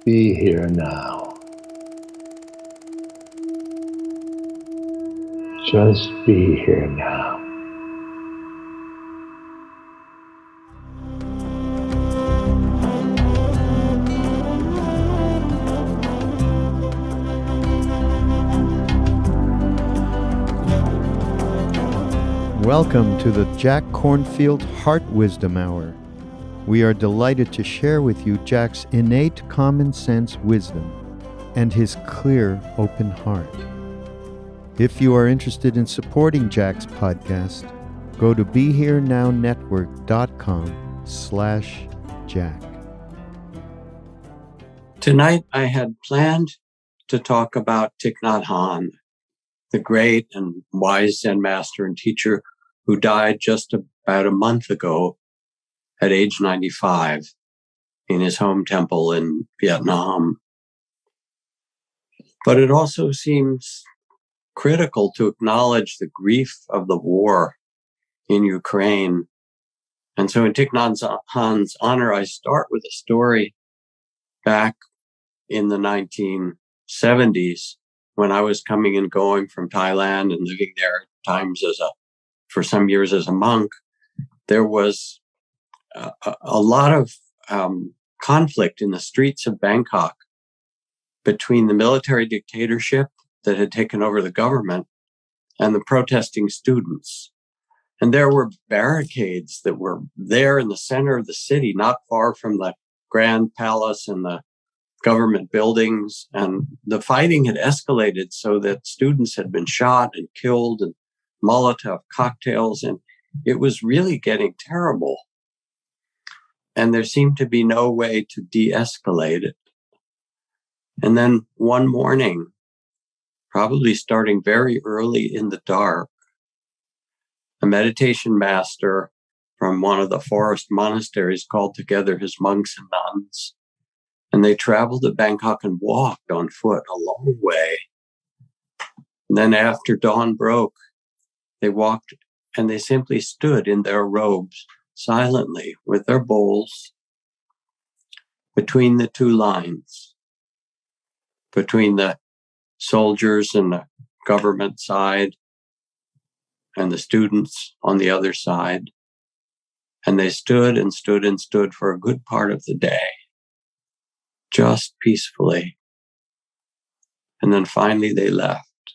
Be here now. Just be here now. Welcome to the Jack Kornfield Heart Wisdom Hour. We are delighted to share with you Jack's innate common sense wisdom and his clear, open heart. If you are interested in supporting Jack's podcast, go to BeHereNowNetwork.com/Jack. Tonight I had planned to talk about Thich Nhat Hanh, the great and wise Zen master and teacher who died just about a month ago at age 95 in his home temple in Vietnam. But it also seems critical to acknowledge the grief of the war in Ukraine. And so in Thich Nhat Hanh's honor, I start with a story back in the 1970s when I was coming and going from Thailand and living there at times for some years as a monk. There was a lot of conflict in the streets of Bangkok between the military dictatorship that had taken over the government and the protesting students. And there were barricades that were there in the center of the city, not far from the Grand Palace and the government buildings. And the fighting had escalated so that students had been shot and killed and Molotov cocktails. And it was really getting terrible. And there seemed to be no way to de-escalate it. And then one morning, probably starting very early in the dark, a meditation master from one of the forest monasteries called together his monks and nuns. And they traveled to Bangkok and walked on foot a long way. And then after dawn broke, they walked and they simply stood in their robes silently with their bowls between the two lines, between the soldiers and the government side and the students on the other side. And they stood and stood and stood for a good part of the day, just peacefully. And then finally they left.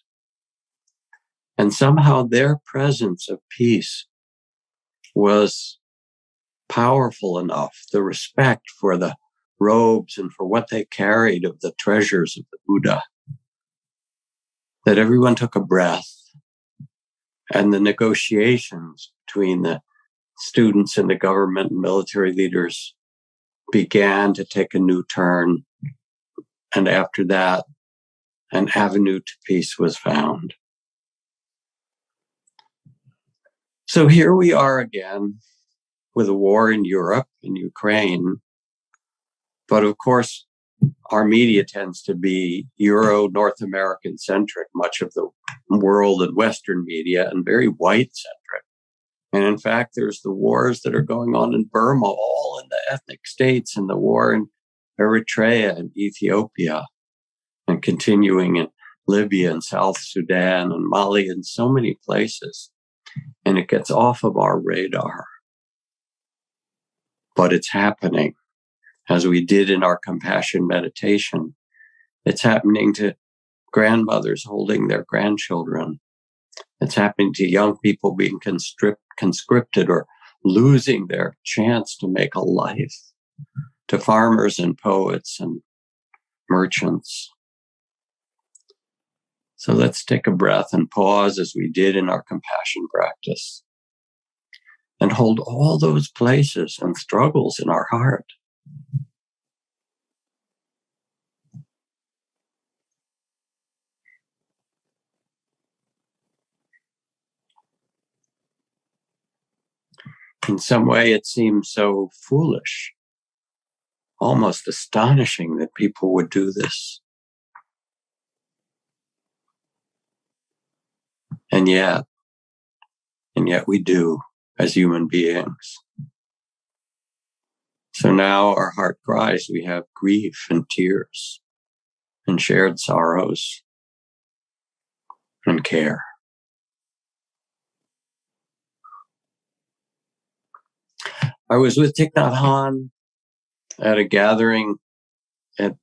And somehow their presence of peace was powerful enough, the respect for the robes and for what they carried of the treasures of the Buddha, that everyone took a breath, and the negotiations between the students and the government and military leaders began to take a new turn. And after that, an avenue to peace was found. So here we are again with a war in Europe, in Ukraine. But of course, our media tends to be Euro-North American centric, much of the world and Western media, and very white centric. And in fact, there's the wars that are going on in Burma, all in the ethnic states, and the war in Eritrea and Ethiopia, and continuing in Libya and South Sudan and Mali and so many places. And it gets off of our radar. But it's happening, as we did in our compassion meditation. It's happening to grandmothers holding their grandchildren. It's happening to young people being conscripted or losing their chance to make a life, to farmers and poets and merchants. So let's take a breath and pause as we did in our compassion practice and hold all those places and struggles in our heart. In some way, it seems so foolish, almost astonishing that people would do this. And yet we do as human beings. So now our heart cries, we have grief and tears and shared sorrows and care. I was with Thich Nhat Hanh at a gathering at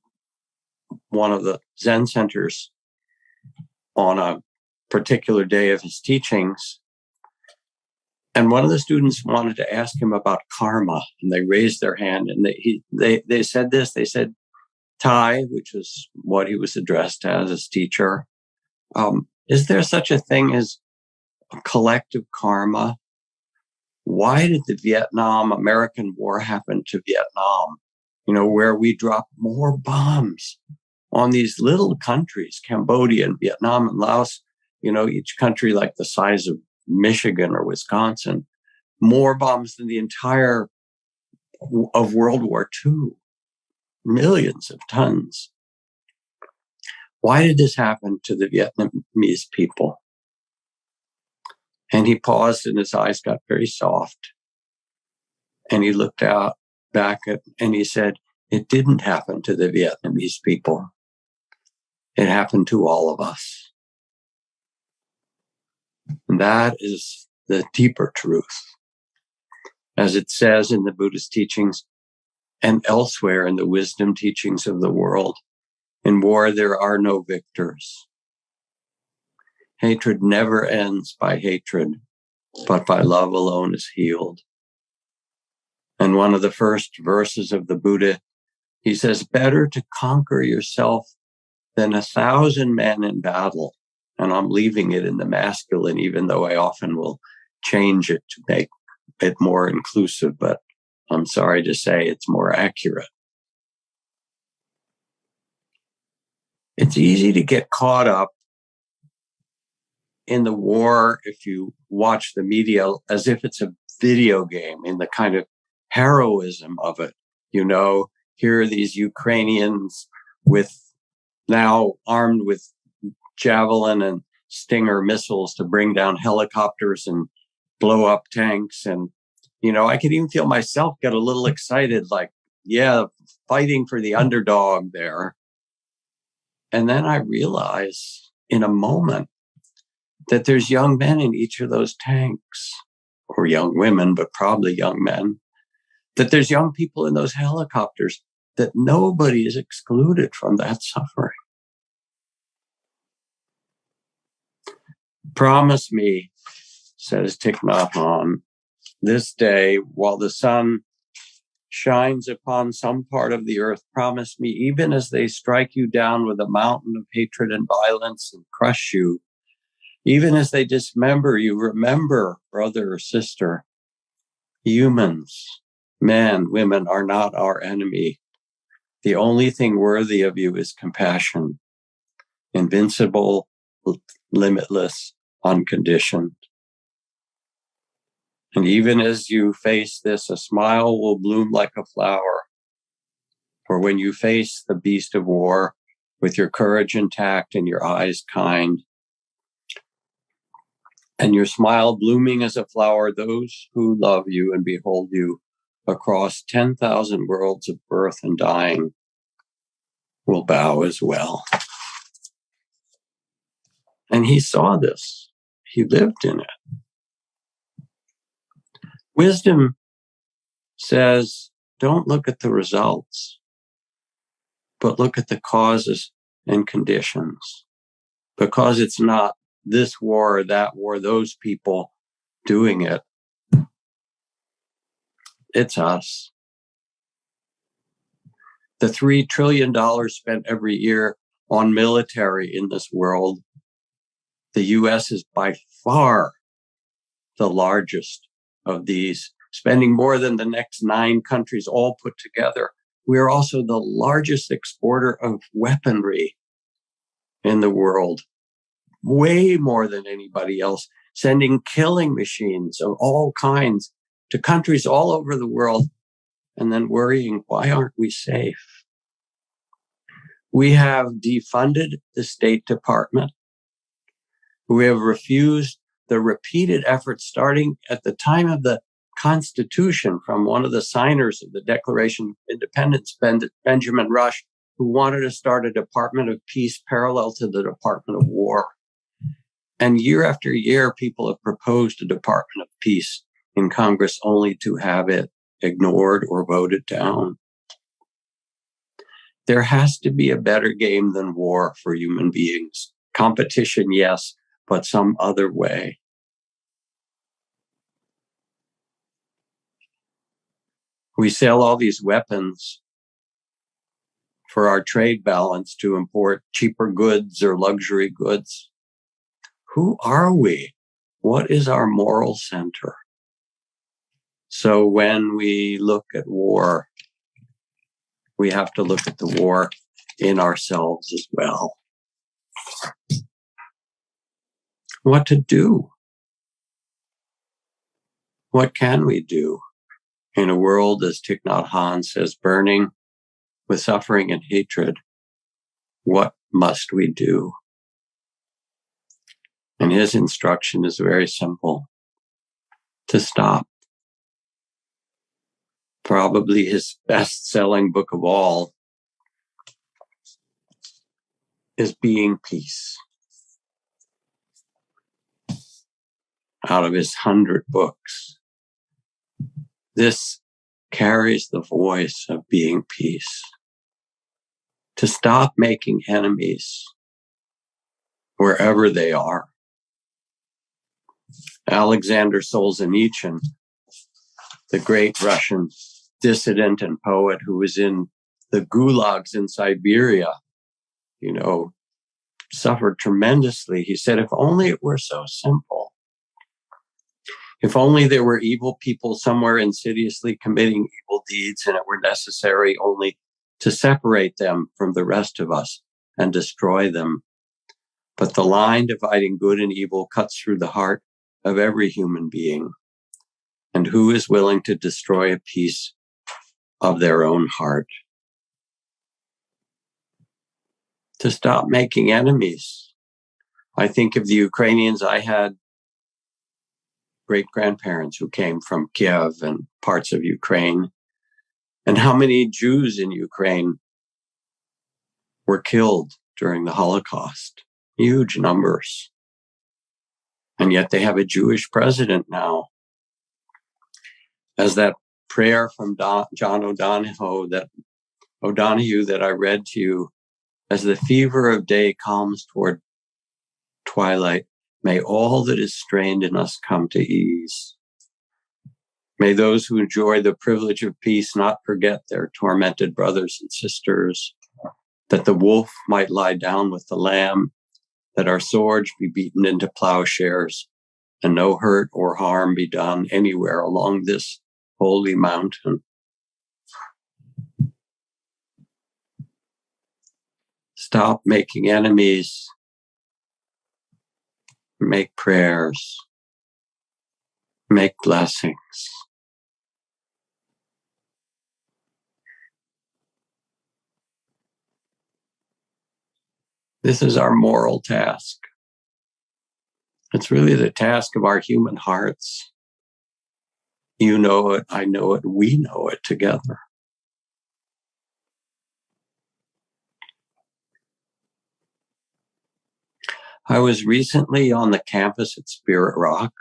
one of the Zen centers on a particular day of his teachings. And one of the students wanted to ask him about karma, and they raised their hand and they said this. They said, "Thai," which was what he was addressed as teacher, is there such a thing as a collective karma? Why did the Vietnam-American War happen to Vietnam? Where we dropped more bombs on these little countries, Cambodia and Vietnam and Laos, each country like the size of Michigan or Wisconsin, more bombs than the entire of World War II, millions of tons. Why did this happen to the Vietnamese people? And he paused and his eyes got very soft. And he looked out back and he said, it didn't happen to the Vietnamese people. It happened to all of us. And that is the deeper truth. As it says in the Buddhist teachings and elsewhere in the wisdom teachings of the world, in war there are no victors. Hatred never ends by hatred, but by love alone is healed. And one of the first verses of the Buddha, he says, better to conquer yourself than 1,000 men in battle. And I'm leaving it in the masculine, even though I often will change it to make it more inclusive, but I'm sorry to say it's more accurate. It's easy to get caught up in the war if you watch the media as if it's a video game, in the kind of heroism of it. Here are these Ukrainians now armed with Javelin and Stinger missiles to bring down helicopters and blow up tanks. And, I could even feel myself get a little excited, like, yeah, fighting for the underdog there. And then I realize in a moment that there's young men in each of those tanks, or young women, but probably young men, that there's young people in those helicopters, that nobody is excluded from that suffering. Promise me, says Thich Nhat Hanh, this day, while the sun shines upon some part of the earth, promise me, even as they strike you down with a mountain of hatred and violence and crush you, even as they dismember you, remember, brother or sister, humans, men, women are not our enemy. The only thing worthy of you is compassion, invincible, limitless, unconditioned. And even as you face this, a smile will bloom like a flower. For when you face the beast of war with your courage intact and your eyes kind, and your smile blooming as a flower, those who love you and behold you across 10,000 worlds of birth and dying will bow as well. And he saw this. He lived in it. Wisdom says, don't look at the results, but look at the causes and conditions. Because it's not this war or that war, those people doing it. It's us. The $3 trillion spent every year on military in this world, the US is by far the largest of these, spending more than the next 9 countries all put together. We are also the largest exporter of weaponry in the world, way more than anybody else, sending killing machines of all kinds to countries all over the world, and then worrying, why aren't we safe? We have defunded the State Department. We have refused the repeated efforts starting at the time of the Constitution from one of the signers of the Declaration of Independence, Benjamin Rush, who wanted to start a Department of Peace parallel to the Department of War. And year after year, people have proposed a Department of Peace in Congress only to have it ignored or voted down. There has to be a better game than war for human beings. Competition, yes, but some other way. We sell all these weapons for our trade balance to import cheaper goods or luxury goods. Who are we? What is our moral center? So when we look at war, we have to look at the war in ourselves as well. What to do? What can we do in a world, as Thich Nhat Hanh says, burning with suffering and hatred? What must we do? And his instruction is very simple: to stop. Probably his best-selling book of all is Being Peace. Out of his 100 books, this carries the voice of being peace. To stop making enemies wherever they are. Alexander Solzhenitsyn, the great Russian dissident and poet who was in the gulags in Siberia, suffered tremendously. He said, if only it were so simple. If only there were evil people somewhere insidiously committing evil deeds and it were necessary only to separate them from the rest of us and destroy them. But the line dividing good and evil cuts through the heart of every human being. And who is willing to destroy a piece of their own heart? To stop making enemies. I think of the Ukrainians. I had great-grandparents who came from Kiev and parts of Ukraine, and how many Jews in Ukraine were killed during the Holocaust. Huge numbers. And yet they have a Jewish president now. As that prayer from John O'Donohue that I read to you, as the fever of day calms toward twilight, may all that is strained in us come to ease. May those who enjoy the privilege of peace not forget their tormented brothers and sisters, that the wolf might lie down with the lamb, that our swords be beaten into plowshares, and no hurt or harm be done anywhere along this holy mountain. Stop making enemies. Make prayers. Make blessings. This is our moral task. It's really the task of our human hearts. You know it, I know it, we know it together. I was recently on the campus at Spirit Rock.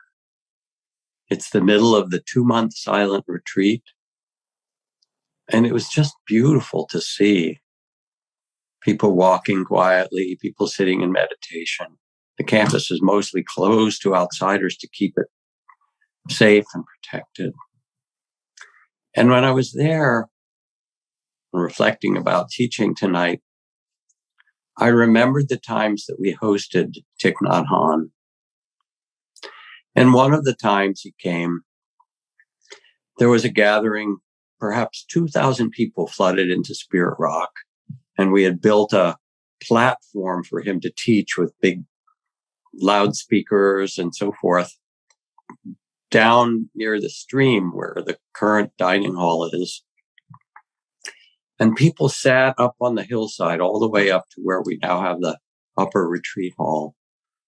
It's the middle of the 2-month silent retreat. And it was just beautiful to see people walking quietly, people sitting in meditation. The campus is mostly closed to outsiders to keep it safe and protected. And when I was there reflecting about teaching tonight, I remembered the times that we hosted Thich Nhat Hanh. And one of the times he came, there was a gathering, perhaps 2,000 people flooded into Spirit Rock. And we had built a platform for him to teach with big loudspeakers and so forth down near the stream where the current dining hall is. And people sat up on the hillside all the way up to where we now have the upper retreat hall,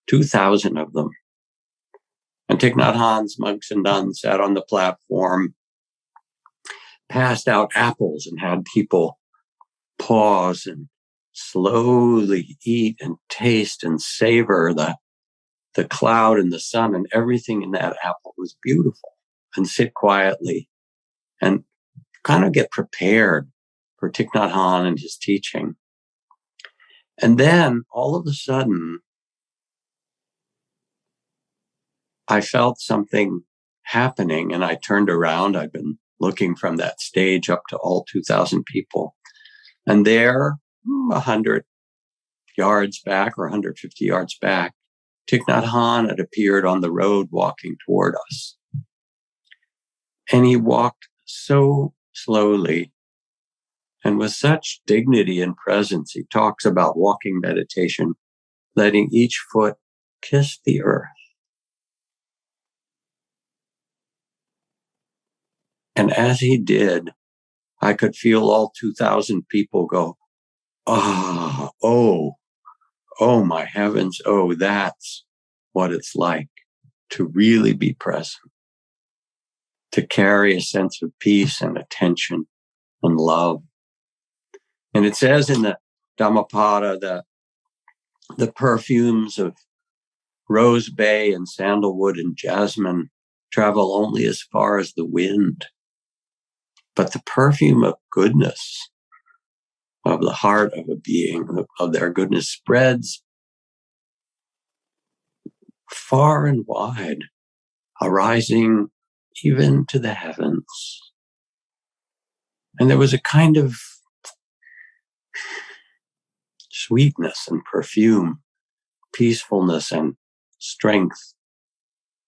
2,000 of them. And Thich Nhat Hanh's monks and nuns sat on the platform, passed out apples and had people pause and slowly eat and taste and savor the cloud and the sun, and everything in that apple was beautiful, and sit quietly and kind of get prepared for Thich Nhat Hanh and his teaching. And then all of a sudden, I felt something happening, and I turned around. I'd been looking from that stage up to all 2,000 people. And there, 100 yards back or 150 yards back, Thich Nhat Hanh had appeared on the road walking toward us. And he walked so slowly and with such dignity and presence. He talks about walking meditation, letting each foot kiss the earth. And as he did, I could feel all 2,000 people go, oh, my heavens, oh, that's what it's like to really be present, to carry a sense of peace and attention and love. And it says in the Dhammapada that the perfumes of rose bay and sandalwood and jasmine travel only as far as the wind. But the perfume of goodness, of the heart of a being, of their goodness, spreads far and wide, arising even to the heavens. And there was a kind of sweetness and perfume, peacefulness and strength,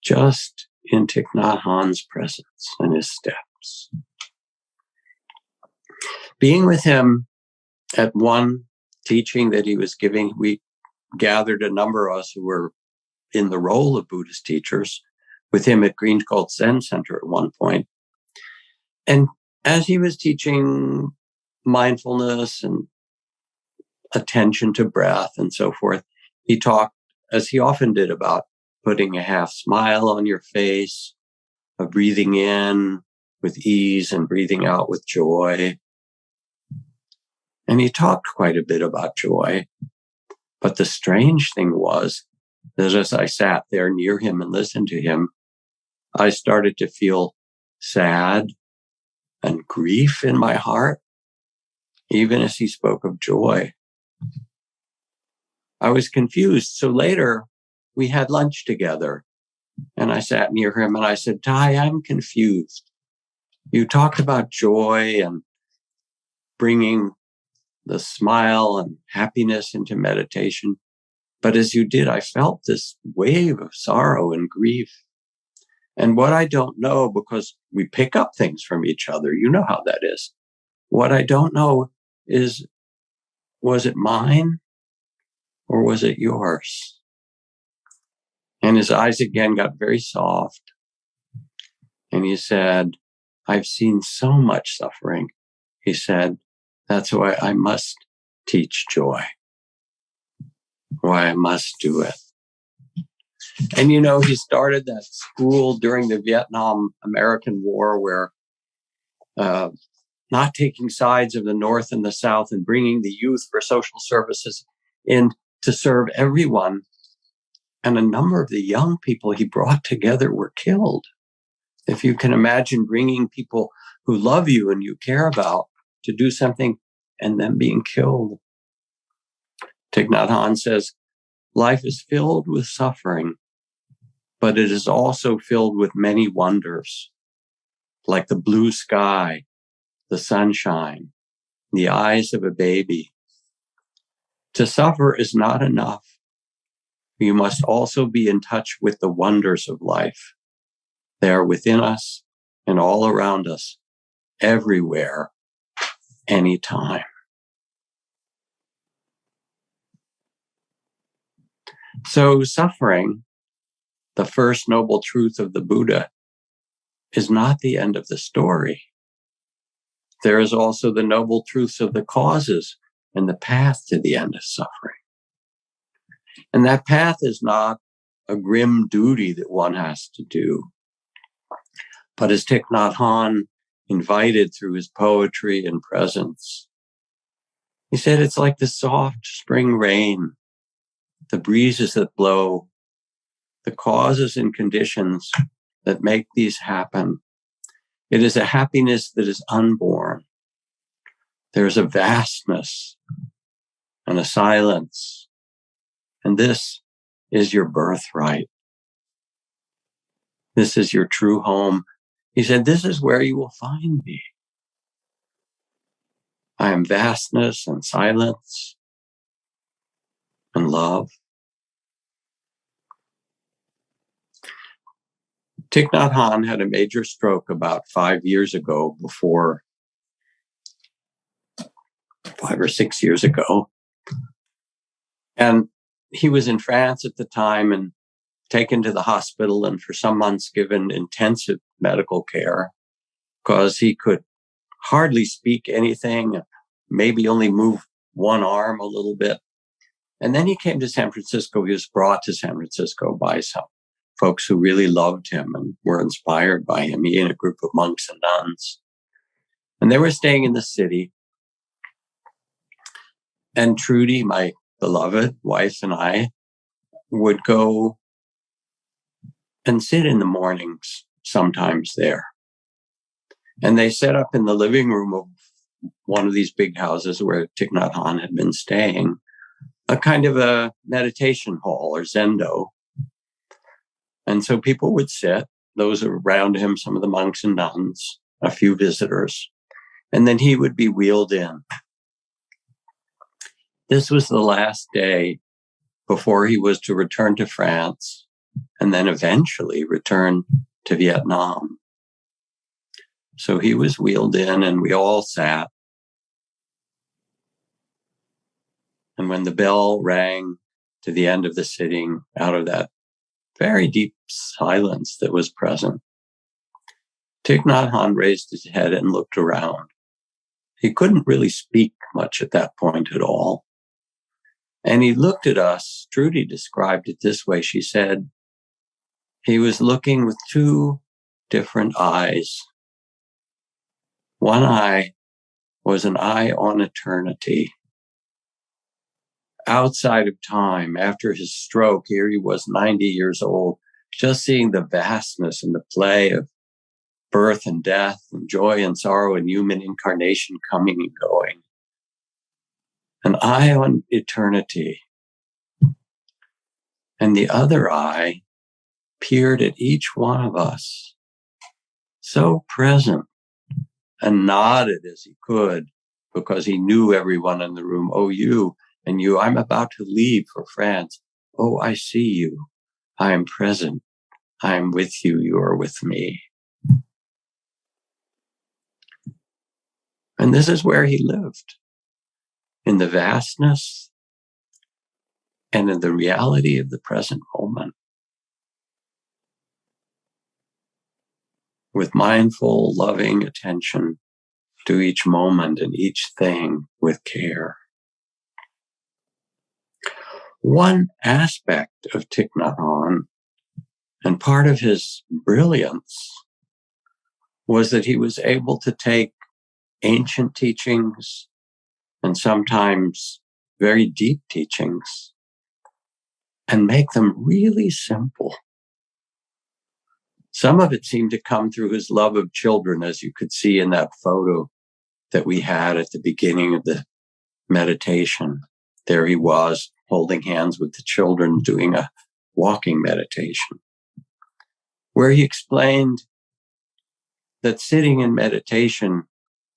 just in Thich Nhat Hanh's presence and his steps. Being with him at one teaching that he was giving, we gathered a number of us who were in the role of Buddhist teachers with him at Green Cult Zen Center at one point. And as he was teaching mindfulness and attention to breath and so forth, he talked, as he often did, about putting a half smile on your face, of breathing in with ease and breathing out with joy. And he talked quite a bit about joy. But the strange thing was that as I sat there near him and listened to him, I started to feel sad and grief in my heart, even as he spoke of joy. I was confused. So later we had lunch together and I sat near him and I said, Thai, I'm confused. You talked about joy and bringing the smile and happiness into meditation. But as you did, I felt this wave of sorrow and grief. And what I don't know, because we pick up things from each other, you know how that is. What I don't know is, was it mine or was it yours? And his eyes again got very soft. And he said, I've seen so much suffering. He said, that's why I must teach joy. Why I must do it. And you know, he started that school during the Vietnam-American War where not taking sides of the North and the South and bringing the youth for social services in to serve everyone. And a number of the young people he brought together were killed. If you can imagine bringing people who love you and you care about to do something and them being killed. Thich Nhat Hanh says, life is filled with suffering, but it is also filled with many wonders, like the blue sky, the sunshine, the eyes of a baby. To suffer is not enough. You must also be in touch with the wonders of life. They are within us and all around us, everywhere, anytime. So suffering, the first noble truth of the Buddha, is not the end of the story. There is also the noble truths of the causes and the path to the end of suffering. And that path is not a grim duty that one has to do. But as Thich Nhat Hanh invited through his poetry and presence, he said it's like the soft spring rain, the breezes that blow, the causes and conditions that make these happen. It is a happiness that is unborn. There's a vastness and a silence, and this is your birthright. This is your true home. He said, this is where you will find me. I am vastness and silence and love. Thich Nhat Hanh had a major stroke about 5 years ago, 5 or 6 years ago. And he was in France at the time and taken to the hospital and for some months given intensive medical care because he could hardly speak anything, maybe only move one arm a little bit. And then he came to San Francisco. He was brought to San Francisco by some folks who really loved him and were inspired by him. He and a group of monks and nuns. And they were staying in the city. And Trudy, my beloved wife, and I would go and sit in the mornings sometimes there. And they set up in the living room of one of these big houses where Thich Nhat Hanh had been staying, a kind of a meditation hall or zendo. And so people would sit, those around him, some of the monks and nuns, a few visitors, and then he would be wheeled in. This was the last day before he was to return to France and then eventually return to Vietnam. So he was wheeled in and we all sat. And when the bell rang to the end of the sitting, out of that very deep silence that was present, Thich Nhat Hanh raised his head and looked around. He couldn't really speak much at that point at all. And he looked at us. Trudy described it this way. She said, he was looking with two different eyes. One eye was an eye on eternity. Outside of time, after his stroke, here he was 90 years old, just seeing the vastness and the play of birth and death and joy and sorrow and human incarnation coming and going. An eye on eternity. And the other eye peered at each one of us, so present, and nodded as he could because he knew everyone in the room. Oh, you and you, I'm about to leave for France. Oh, I see you. I am present. I am with you. You are with me. And this is where he lived, in the vastness and in the reality of the present moment. With mindful, loving attention to each moment and each thing with care. One aspect of Thich Nhat Hanh, and part of his brilliance, was that he was able to take ancient teachings and sometimes very deep teachings and make them really simple. Some of it seemed to come through his love of children, as you could see in that photo that we had at the beginning of the meditation. There he was, holding hands with the children, doing a walking meditation, where he explained that sitting in meditation,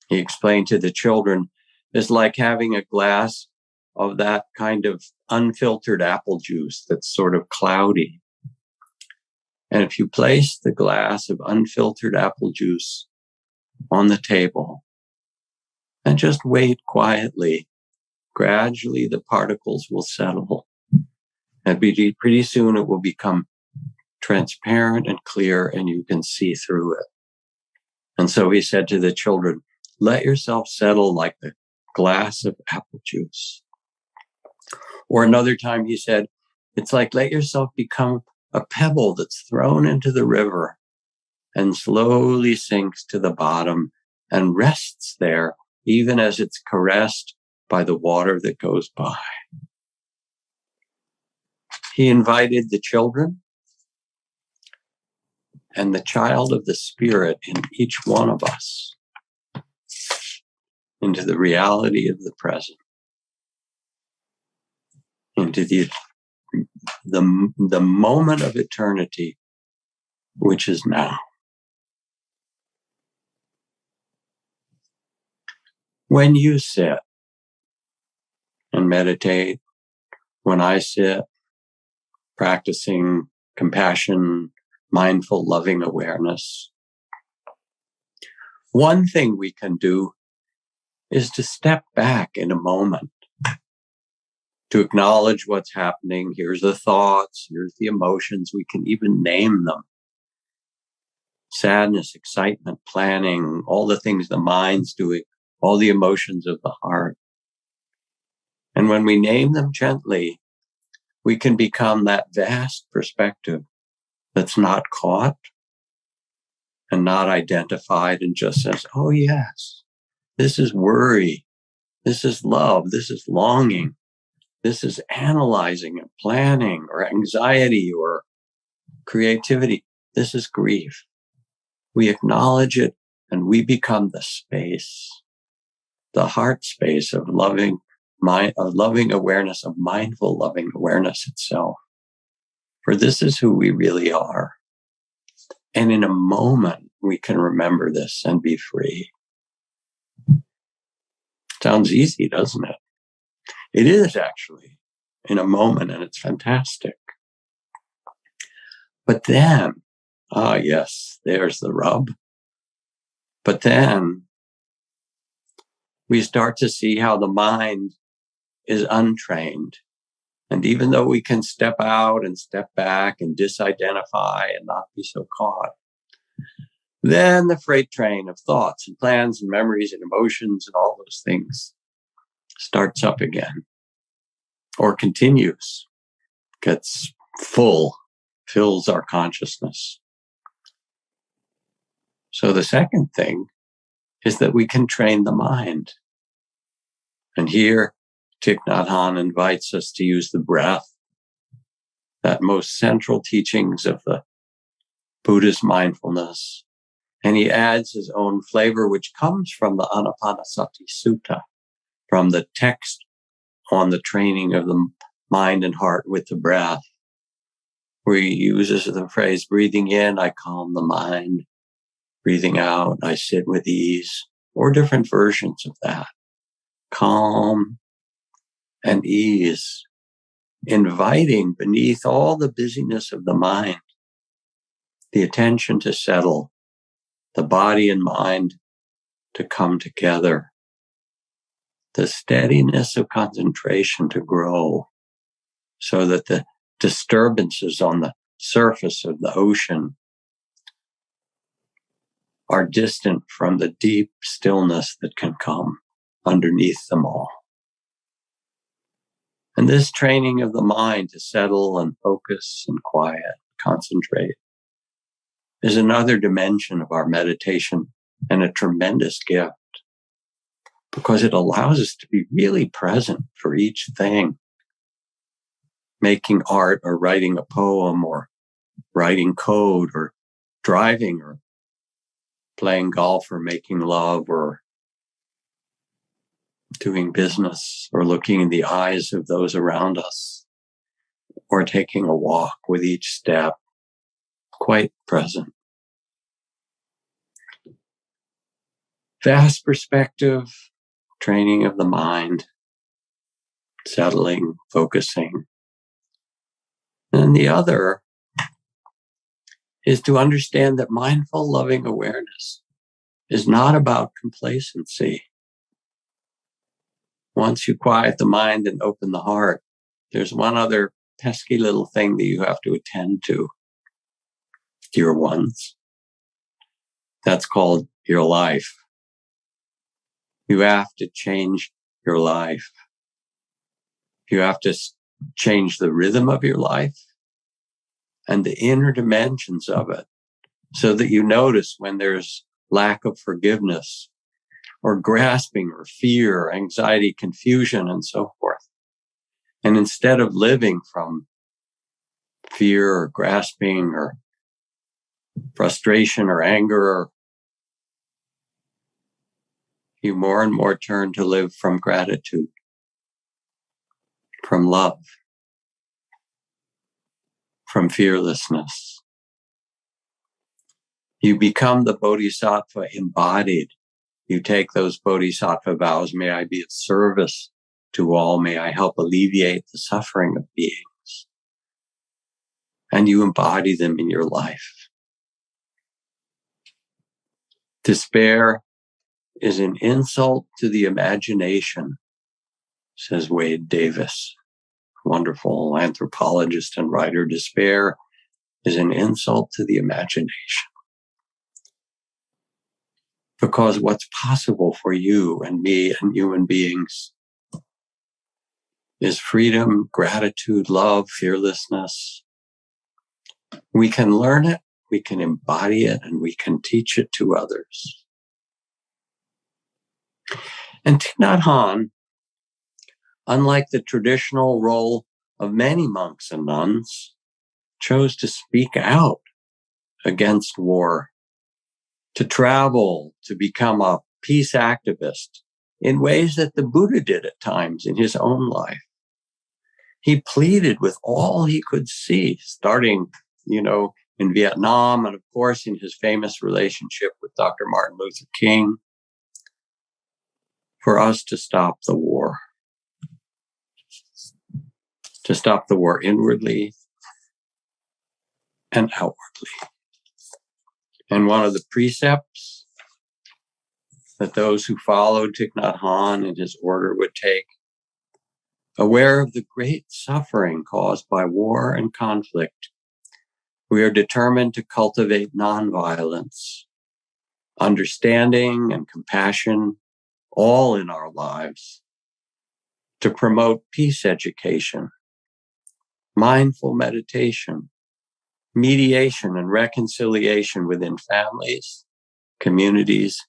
he explained to the children, is like having a glass of that kind of unfiltered apple juice that's sort of cloudy. And if you place the glass of unfiltered apple juice on the table and just wait quietly, gradually the particles will settle. And pretty soon it will become transparent and clear and you can see through it. And so he said to the children, let yourself settle like the glass of apple juice. Or another time he said, it's like let yourself become a pebble that's thrown into the river and slowly sinks to the bottom and rests there, even as it's caressed by the water that goes by. He invited the children and the child of the Spirit in each one of us into the reality of the present, into the moment of eternity, which is now. When you sit and meditate, when I sit practicing compassion, mindful, loving awareness, one thing we can do is to step back in a moment, to acknowledge what's happening. Here's the thoughts, here's the emotions. We can even name them. Sadness, excitement, planning, all the things the mind's doing, all the emotions of the heart. And when we name them gently, we can become that vast perspective that's not caught and not identified and just says, oh yes, this is worry, this is love, this is longing, this is analyzing and planning or anxiety or creativity, this is grief. We acknowledge it and we become the space, the heart space of loving awareness, of mindful loving awareness itself. For this is who we really are. And in a moment, we can remember this and be free. Sounds easy, doesn't it? It is actually in a moment, and it's fantastic. But then, yes, there's the rub. But then we start to see how the mind is untrained. And even though we can step out and step back and disidentify and not be so caught, then the freight train of thoughts and plans and memories and emotions and all those things starts up again or continues, gets full, fills our consciousness. So the second thing is that we can train the mind. And here, Thich Nhat Hanh invites us to use the breath, that most central teachings of the Buddha's mindfulness. And he adds his own flavor, which comes from the Anapanasati Sutta, from the text on the training of the mind and heart with the breath, where he uses the phrase, breathing in, I calm the mind. Breathing out, I sit with ease, or different versions of that. Calm and ease, inviting beneath all the busyness of the mind, the attention to settle, the body and mind to come together, the steadiness of concentration to grow, so that the disturbances on the surface of the ocean are distant from the deep stillness that can come underneath them all. And this training of the mind to settle and focus and quiet, concentrate, is another dimension of our meditation and a tremendous gift, because it allows us to be really present for each thing. Making art or writing a poem or writing code or driving or playing golf or making love or doing business or looking in the eyes of those around us or taking a walk with each step, quite present. Vast perspective, training of the mind, settling, focusing. And the other is to understand that mindful, loving awareness is not about complacency. Once you quiet the mind and open the heart, there's one other pesky little thing that you have to attend to, dear ones. That's called your life. You have to change your life. You have to change the rhythm of your life. and the inner dimensions of it, so that you notice when there's lack of forgiveness or grasping or fear, or anxiety, confusion, and so forth. And instead of living from fear or grasping or frustration or anger, you more and more turn to live from gratitude, from love, from fearlessness. You become the bodhisattva embodied. You take those bodhisattva vows. May I be of service to all. May I help alleviate the suffering of beings. And you embody them in your life. Despair is an insult to the imagination, says Wade Davis, wonderful anthropologist and writer. Despair is an insult to the imagination. Because what's possible for you and me and human beings is freedom, gratitude, love, fearlessness. We can learn it, we can embody it, and we can teach it to others. And Thich Nhat Hanh, unlike the traditional role of many monks and nuns, chose to speak out against war, to travel, to become a peace activist in ways that the Buddha did at times in his own life. He pleaded with all he could see, starting, in Vietnam, and of course in his famous relationship with Dr. Martin Luther King, for us to stop the war. To stop the war inwardly and outwardly. And one of the precepts that those who followed Thich Nhat Hanh and his order would take, aware of the great suffering caused by war and conflict, we are determined to cultivate nonviolence, understanding and compassion, all in our lives, to promote peace education, mindful meditation, mediation and reconciliation within families, communities,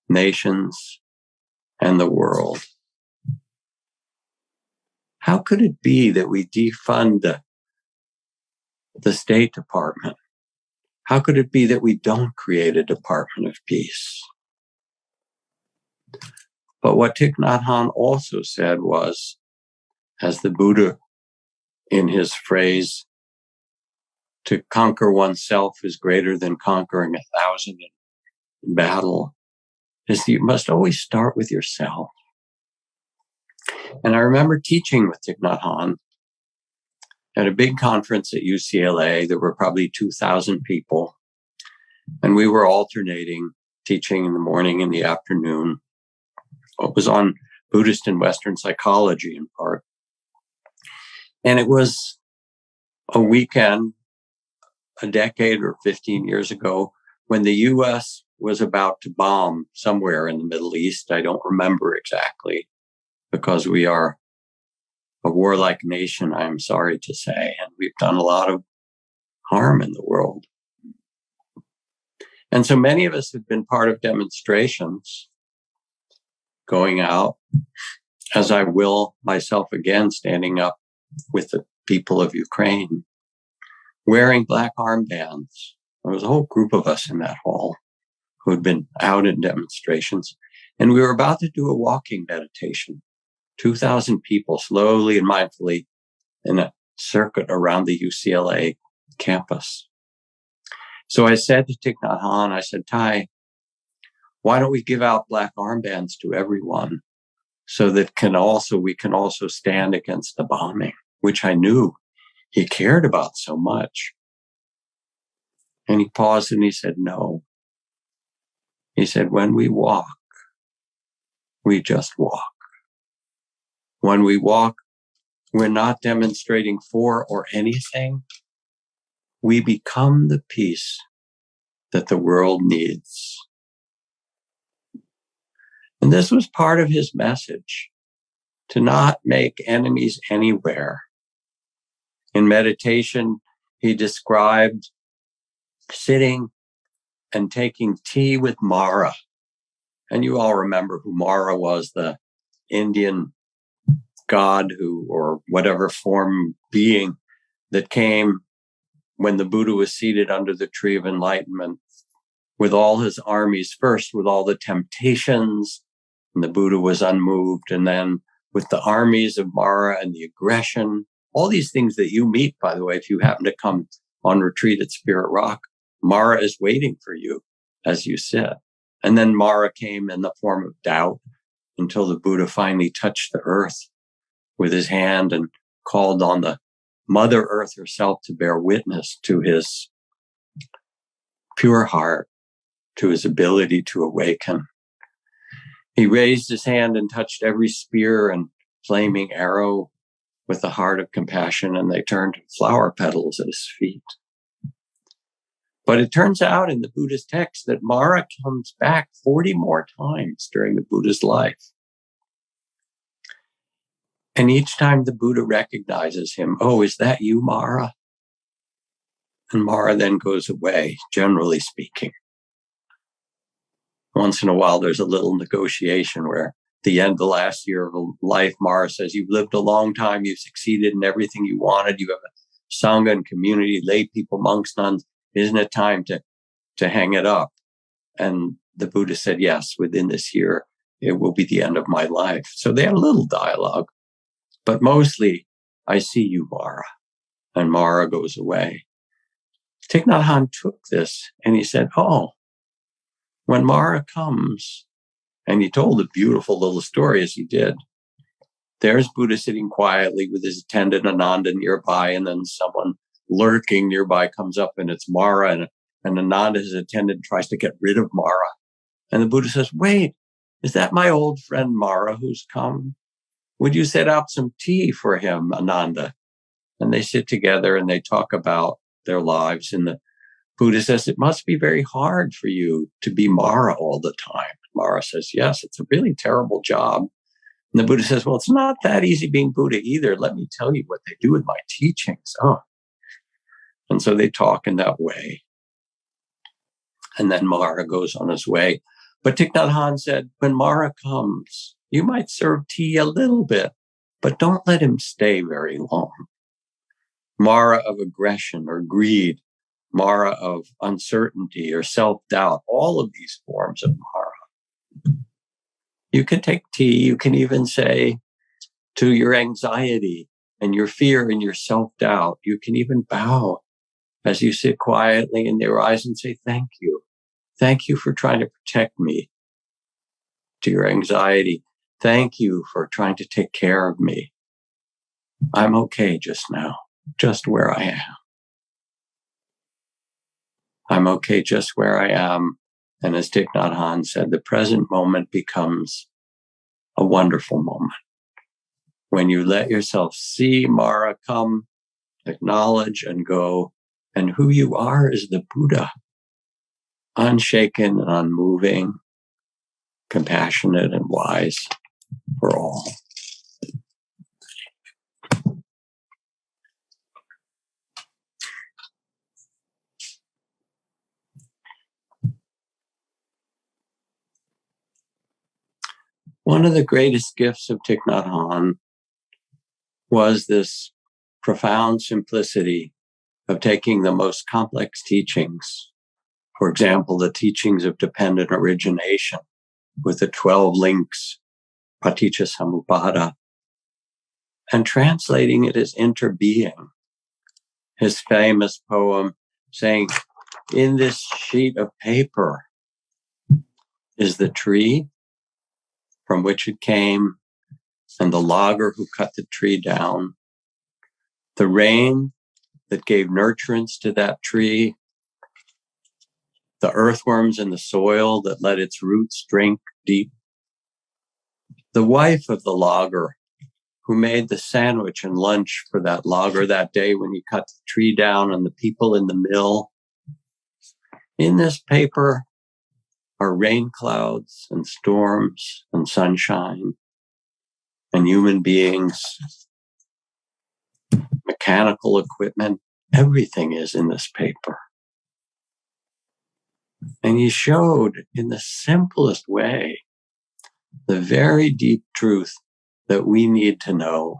nations, and the world. How could it be that we defund the State Department? How could it be that we don't create a Department of Peace? But what Thich Nhat Hanh also said was, as the Buddha in his phrase, to conquer oneself is greater than conquering 1,000 in battle, is you must always start with yourself. And I remember teaching with Thich Nhat Hanh at a big conference at UCLA. There were probably 2,000 people, and we were alternating teaching in the morning and the afternoon. It was on Buddhist and Western psychology in part. And it was a weekend, a decade or 15 years ago, when the US was about to bomb somewhere in the Middle East. I don't remember exactly, because we are a warlike nation, I'm sorry to say, and we've done a lot of harm in the world. And so many of us have been part of demonstrations, going out, as I will myself again, standing up with the people of Ukraine, wearing black armbands. There was a whole group of us in that hall who had been out in demonstrations. And we were about to do a walking meditation. 2,000 people slowly and mindfully in a circuit around the UCLA campus. So I said to Thich Nhat Hanh, I said, Thai, why don't we give out black armbands to everyone so that we can also stand against the bombing, which I knew he cared about so much. And he paused and he said, no. He said, when we walk, we just walk. When we walk, we're not demonstrating for or anything. We become the peace that the world needs. And this was part of his message, to not make enemies anywhere. In meditation, he described sitting and taking tea with Mara. And you all remember who Mara was, the Indian god or whatever form being that came when the Buddha was seated under the tree of enlightenment with all his armies, first with all the temptations, and the Buddha was unmoved, and then with the armies of Mara and the aggression, all these things that you meet, by the way, if you happen to come on retreat at Spirit Rock, Mara is waiting for you as you sit. And then Mara came in the form of doubt until the Buddha finally touched the earth with his hand and called on the Mother Earth herself to bear witness to his pure heart, to his ability to awaken. He raised his hand and touched every spear and flaming arrow with the heart of compassion, and they turned to flower petals at his feet. But it turns out in the Buddha's text that Mara comes back 40 more times during the Buddha's life. And each time the Buddha recognizes him, oh, is that you, Mara? And Mara then goes away, generally speaking. Once in a while, there's a little negotiation where at the end of the last year of life, Mara says, you've lived a long time, you've succeeded in everything you wanted, you have a sangha and community, lay people, monks, nuns. Isn't it time to hang it up? And the Buddha said, yes, within this year, it will be the end of my life. So they had a little dialogue. But mostly, I see you, Mara. And Mara goes away. Thich Nhat Hanh took this and he said, oh, when Mara comes, and he told a beautiful little story as he did, there's Buddha sitting quietly with his attendant Ananda nearby, and then someone lurking nearby comes up and it's Mara, and Ananda, his attendant, tries to get rid of Mara. And the Buddha says, wait, is that my old friend Mara who's come? Would you set out some tea for him, Ananda? And they sit together and they talk about their lives. And the Buddha says, it must be very hard for you to be Mara all the time. Mara says, yes, it's a really terrible job. And the Buddha says, well, it's not that easy being Buddha either. Let me tell you what they do with my teachings. Oh. And so they talk in that way. And then Mara goes on his way. But Thich Nhat Hanh said, when Mara comes, you might serve tea a little bit, but don't let him stay very long. Mara of aggression or greed, Mara of uncertainty or self-doubt, all of these forms of Mara. You can take tea. You can even say to your anxiety and your fear and your self-doubt, you can even bow as you sit quietly in their eyes and say, thank you. Thank you for trying to protect me. To your anxiety, thank you for trying to take care of me. I'm okay just now, just where I am. I'm okay just where I am. And as Thich Nhat Hanh said, the present moment becomes a wonderful moment. When you let yourself see Mara come, acknowledge and go, and who you are is the Buddha, unshaken and unmoving, compassionate and wise for all. One of the greatest gifts of Thich Nhat Hanh was this profound simplicity of taking the most complex teachings, for example, the teachings of dependent origination with the 12 links, Paticca Samuppada, and translating it as interbeing. His famous poem saying, in this sheet of paper is the tree from which it came, and the logger who cut the tree down, the rain that gave nurturance to that tree, the earthworms in the soil that let its roots drink deep, the wife of the logger who made the sandwich and lunch for that logger that day when he cut the tree down, and the people in the mill. In this paper are rain clouds and storms and sunshine and human beings, mechanical equipment, Everything is in this paper. And he showed in the simplest way the very deep truth that we need to know.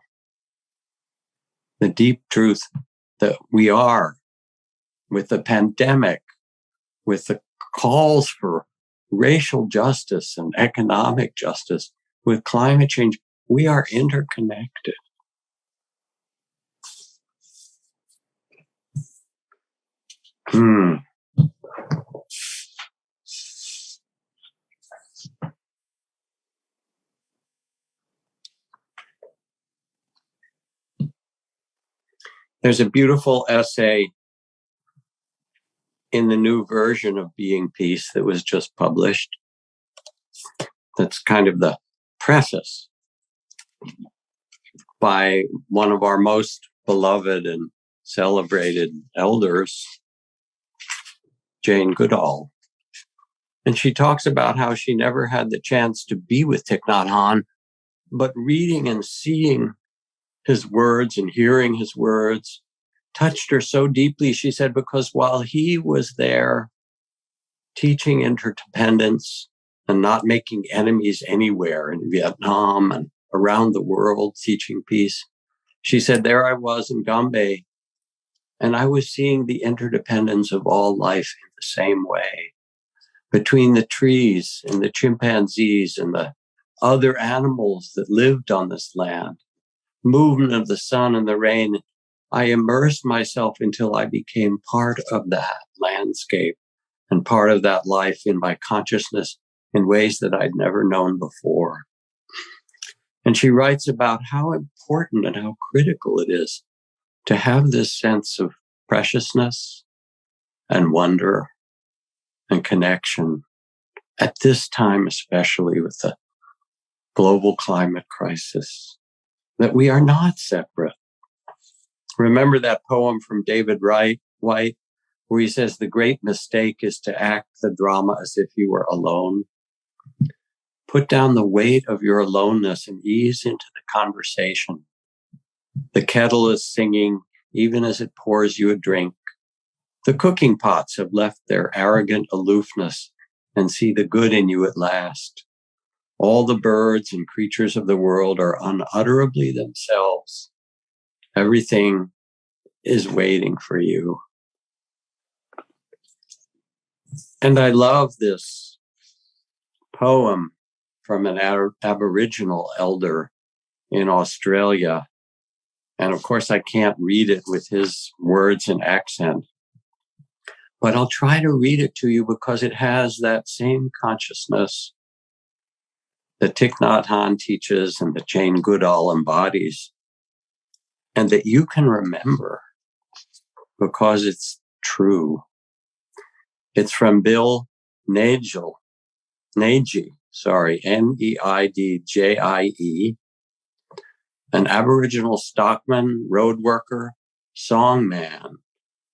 The deep truth that we are, with the pandemic, with the calls for racial justice and economic justice, with climate change, we are interconnected. There's a beautiful essay in the new version of Being Peace that was just published. That's kind of the preface by one of our most beloved and celebrated elders, Jane Goodall. And she talks about how she never had the chance to be with Thich Nhat Hanh, but reading and seeing his words and hearing his words touched her so deeply, she said, because while he was there teaching interdependence and not making enemies anywhere in Vietnam and around the world teaching peace, she said, there I was in Gombe, and I was seeing the interdependence of all life in the same way, between the trees and the chimpanzees and the other animals that lived on this land, movement of the sun and the rain. I immersed myself until I became part of that landscape and part of that life in my consciousness in ways that I'd never known before. And she writes about how important and how critical it is to have this sense of preciousness and wonder and connection at this time, especially with the global climate crisis, that we are not separate. Remember that poem from David White, where he says, the great mistake is to act the drama as if you were alone. Put down the weight of your aloneness and ease into the conversation. The kettle is singing even as it pours you a drink. The cooking pots have left their arrogant aloofness and see the good in you at last. All the birds and creatures of the world are unutterably themselves. Everything is waiting for you. And I love this poem from an Aboriginal elder in Australia. And of course, I can't read it with his words and accent, but I'll try to read it to you because it has that same consciousness that Thich Nhat Hanh teaches and that Jane Goodall embodies, and that you can remember because it's true. It's from Bill Neidjie, Neidjie, an Aboriginal stockman, road worker, songman,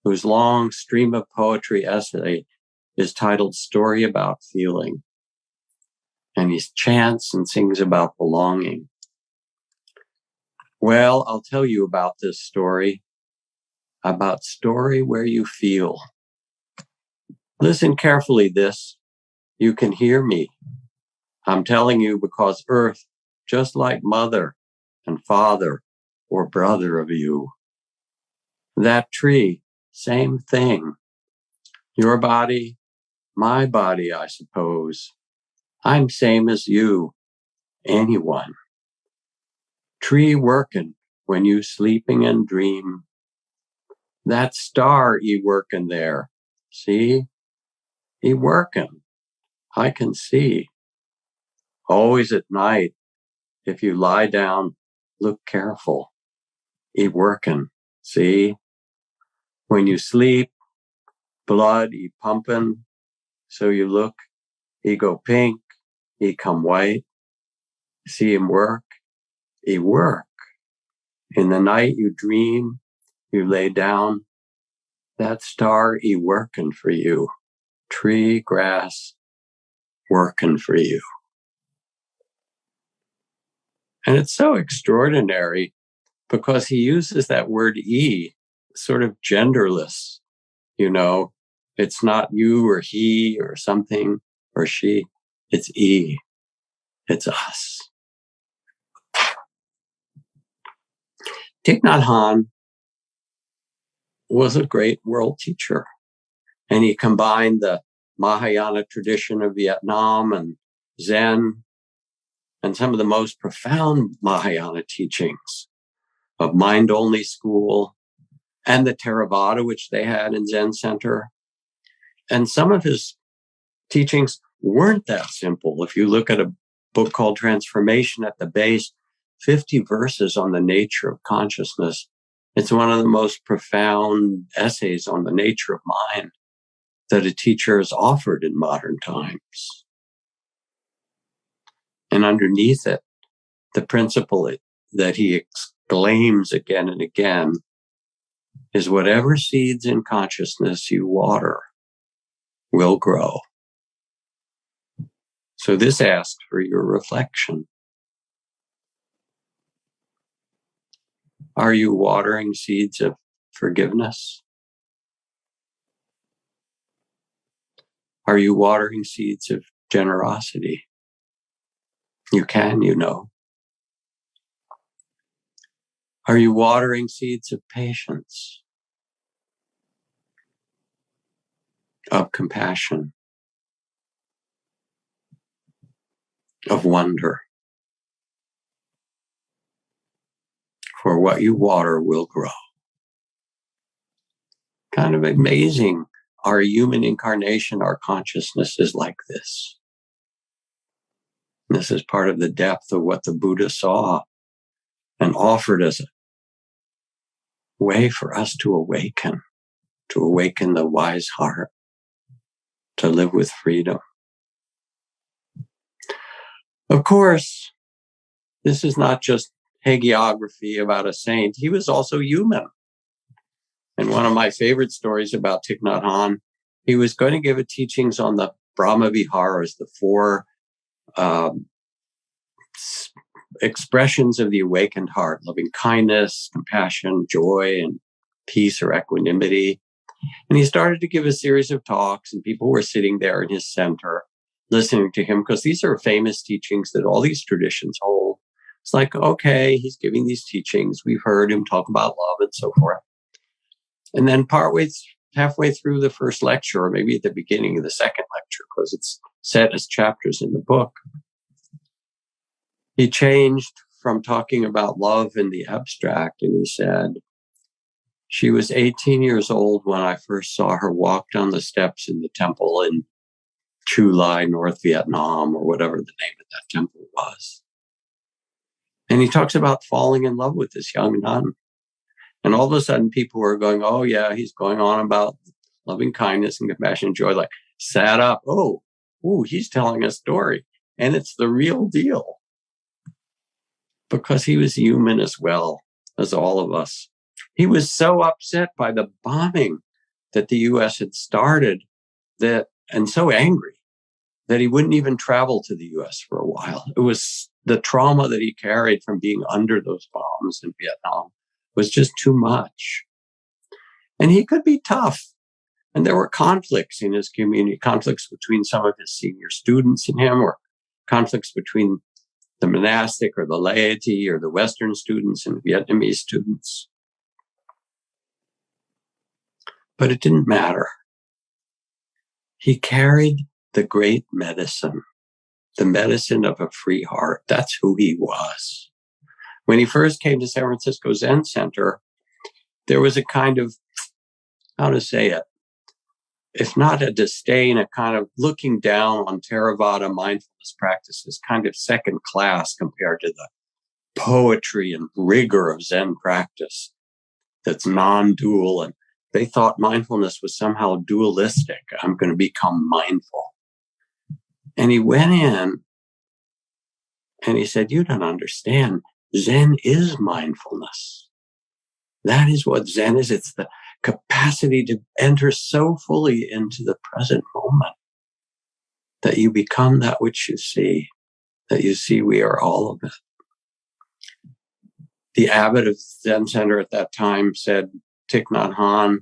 whose long stream of poetry essay is titled Story About Feeling. And he chants and sings about belonging. Well, I'll tell you about this story, about story where you feel. Listen carefully, this. You can hear me. I'm telling you because Earth, just like mother and father or brother of you. That tree, same thing. Your body, my body, I suppose. I'm same as you, anyone. Tree working when you sleeping and dream. That star he working there, see? He working, I can see. Always at night, if you lie down, look careful. He working, see? When you sleep, blood he pumping, so you look, he go pink, he come white. See him work, he work. In the night you dream, you lay down, that star he working for you. Tree, grass, working for you. And it's so extraordinary because he uses that word E sort of genderless, it's not you or he or something or she, it's E, it's us. Thich Nhat Hanh was a great world teacher, and he combined the Mahayana tradition of Vietnam and Zen and some of the most profound Mahayana teachings of mind-only school and the Theravada, which they had in Zen Center. And some of his teachings weren't that simple. If you look at a book called Transformation at the base, 50 verses on the nature of consciousness, it's one of the most profound essays on the nature of mind that a teacher has offered in modern times. And underneath it, the principle that he exclaims again and again is whatever seeds in consciousness you water will grow. So this asks for your reflection. Are you watering seeds of forgiveness? Are you watering seeds of generosity? You can, Are you watering seeds of patience, of compassion, of wonder? For what you water will grow. Kind of amazing. Our human incarnation, our consciousness is like this. This is part of the depth of what the Buddha saw and offered as a way for us to awaken the wise heart, to live with freedom. Of course, this is not just hagiography about a saint. He was also human. And one of my favorite stories about Thich Nhat Hanh, he was going to give a teachings on the Brahma Viharas, the four expressions of the awakened heart: loving kindness, compassion, joy, and peace or equanimity. And he started to give a series of talks, and people were sitting there in his center listening to him, because these are famous teachings that all these traditions hold. It's like, okay, he's giving these teachings. We've heard him talk about love and so forth. And then halfway through the first lecture, or maybe at the beginning of the second lecture, because it's set as chapters in the book, he changed from talking about love in the abstract, and he said, she was 18 years old when I first saw her walk down the steps in the temple in Chu Lai, North Vietnam, or whatever the name of that temple was. And he talks about falling in love with this young nun. And all of a sudden people were going, oh yeah, he's going on about loving kindness and compassion and joy, like sat up. Oh, he's telling a story. And it's the real deal. Because he was human as well as all of us. He was so upset by the bombing that the U.S. had started and so angry that he wouldn't even travel to the U.S. for a while. It was the trauma that he carried from being under those bombs in Vietnam was just too much. And he could be tough. And there were conflicts in his community, conflicts between some of his senior students and him, or conflicts between the monastic or the laity or the Western students and Vietnamese students. But it didn't matter. He carried the great medicine, the medicine of a free heart. That's who he was. When he first came to San Francisco Zen Center, there was a kind of, how to say it, if not a disdain, a kind of looking down on Theravada mindfulness practices, kind of second class compared to the poetry and rigor of Zen practice that's non-dual. And they thought mindfulness was somehow dualistic. I'm going to become mindful. And he went in and he said, you don't understand. Zen is mindfulness. That is what Zen is. It's the capacity to enter so fully into the present moment that you become that which you see, that you see we are all of it. The abbot of Zen Center at that time said, Thich Nhat Hanh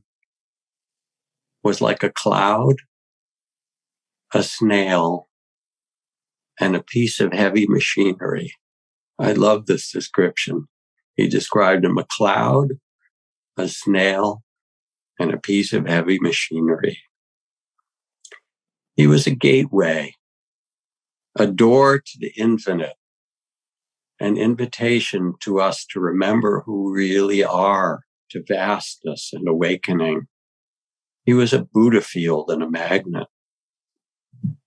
was like a cloud, a snail, and a piece of heavy machinery. I love this description. He described him a cloud, a snail, and a piece of heavy machinery. He was a gateway, a door to the infinite, an invitation to us to remember who we really are, to vastness and awakening. He was a Buddha field and a magnet.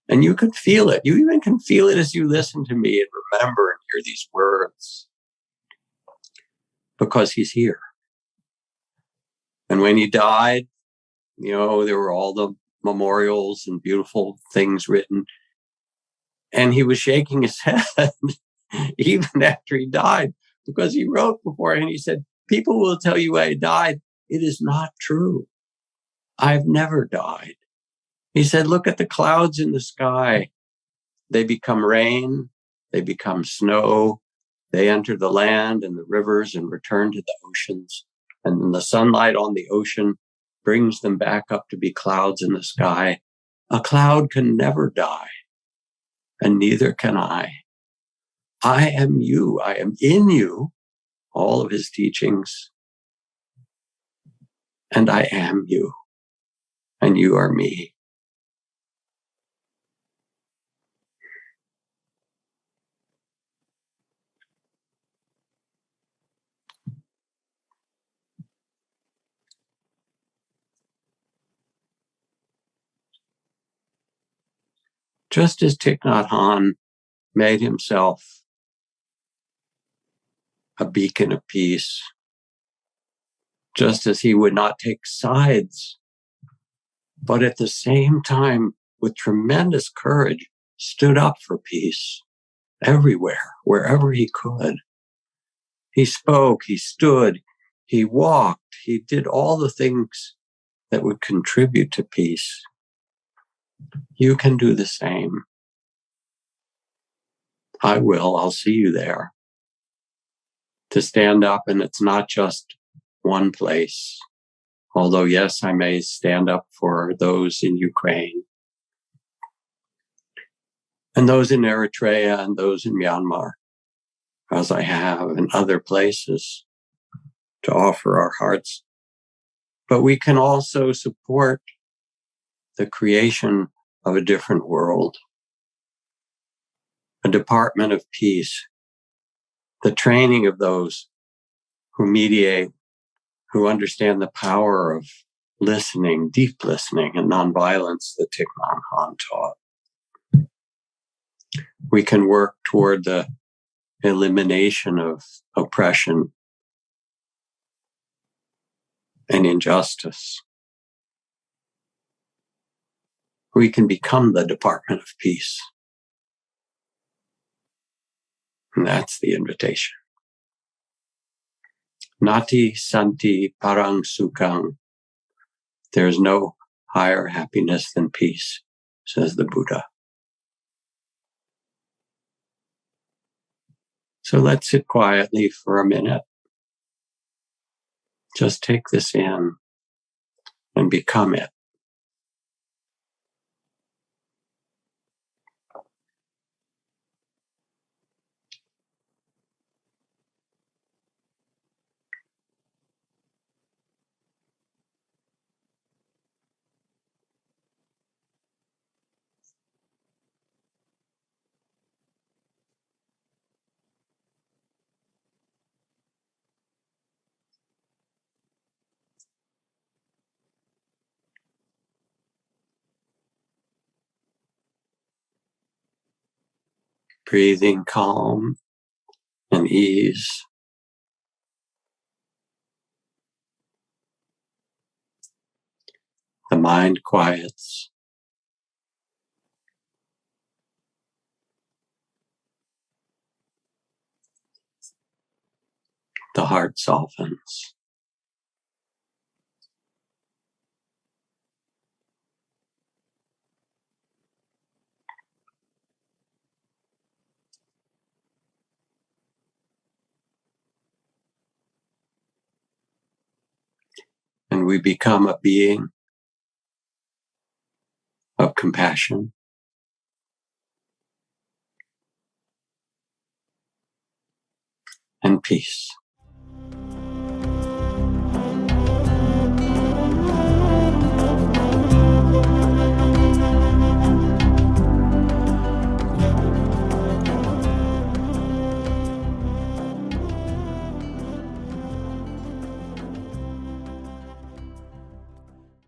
And you can feel it. You even can feel it as you listen to me and remember and hear these words, because he's here. And when he died, there were all the memorials and beautiful things written. And he was shaking his head even after he died, because he wrote beforehand, he said, people will tell you I died. It is not true. I've never died. He said, look at the clouds in the sky. They become rain. They become snow. They enter the land and the rivers and return to the oceans. And then the sunlight on the ocean brings them back up to be clouds in the sky. A cloud can never die, and neither can I. I am you. I am in you, all of his teachings. And I am you, and you are me. Just as Thich Nhat Hanh made himself a beacon of peace, just as he would not take sides, but at the same time, with tremendous courage, stood up for peace everywhere, wherever he could. He spoke, he stood, he walked, he did all the things that would contribute to peace. You can do the same. I will. I'll see you there. To stand up, and it's not just one place. Although, yes, I may stand up for those in Ukraine, and those in Eritrea, and those in Myanmar, as I have in other places, to offer our hearts. But we can also support the creation of a different world, a department of peace, the training of those who mediate, who understand the power of listening, deep listening, and nonviolence that Thich Nhat Hanh taught. We can work toward the elimination of oppression and injustice. We can become the Department of Peace. And that's the invitation. Nati santi parang sukhang. There's no higher happiness than peace, says the Buddha. So let's sit quietly for a minute. Just take this in and become it. Breathing calm and ease. The mind quiets. The heart softens. and we become a being of compassion and peace.